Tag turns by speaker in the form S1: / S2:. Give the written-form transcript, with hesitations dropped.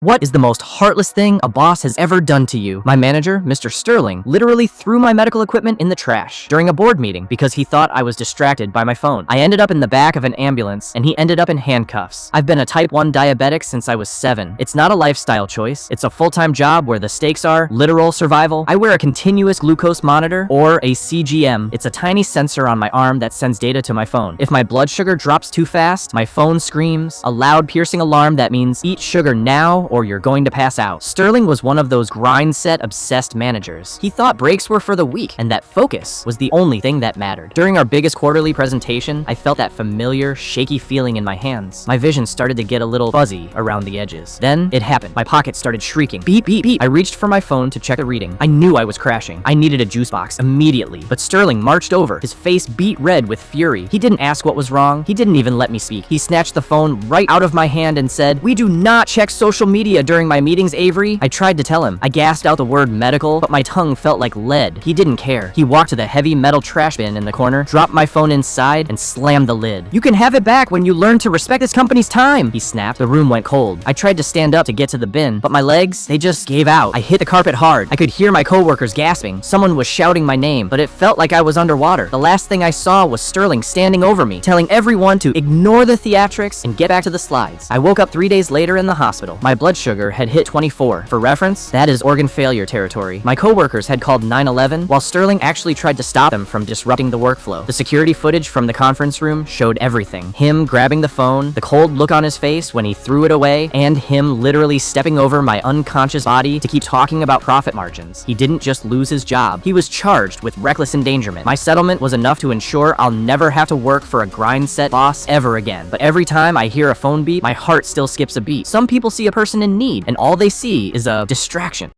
S1: What is the most heartless thing a boss has ever done to you? My manager, Mr. Sterling, literally threw my medical equipment in the trash during a board meeting because he thought I was distracted by my phone. I ended up in the back of an ambulance and he ended up in handcuffs. I've been a type 1 diabetic since I was 7. It's not a lifestyle choice. It's a full-time job where the stakes are literal survival. I wear a continuous glucose monitor, or a CGM. It's a tiny sensor on my arm that sends data to my phone. If my blood sugar drops too fast, my phone screams a loud piercing alarm that means eat sugar now or you're going to pass out. Sterling was one of those grind set obsessed managers. He thought breaks were for the weak and that focus was the only thing that mattered. During our biggest quarterly presentation, I felt that familiar, shaky feeling in my hands. My vision started to get a little fuzzy around the edges. Then it happened. My pocket started shrieking. Beep, beep, beep. I reached for my phone to check the reading. I knew I was crashing. I needed a juice box immediately, but Sterling marched over, his face beet red with fury. He didn't ask what was wrong. He didn't even let me speak. He snatched the phone right out of my hand and said, "We do not check social media during my meetings, Avery." I tried to tell him. I gasped out the word medical, but my tongue felt like lead. He didn't care. He walked to the heavy metal trash bin in the corner, dropped my phone inside, and slammed the lid. "You can have it back when you learn to respect this company's time," he snapped. The room went cold. I tried to stand up to get to the bin, but my legs, they just gave out. I hit the carpet hard. I could hear my coworkers gasping. Someone was shouting my name, but it felt like I was underwater. The last thing I saw was Sterling standing over me, telling everyone to ignore the theatrics and get back to the slides. I woke up 3 days later in the hospital. My blood sugar had hit 24. For reference, that is organ failure territory. My coworkers had called 911 while Sterling actually tried to stop them from disrupting the workflow. The security footage from the conference room showed everything. Him grabbing the phone, the cold look on his face when he threw it away, and him literally stepping over my unconscious body to keep talking about profit margins. He didn't just lose his job, he was charged with reckless endangerment. My settlement was enough to ensure I'll never have to work for a grind set boss ever again. But every time I hear a phone beep, my heart still skips a beat. Some people see a person in need, and all they see is a distraction.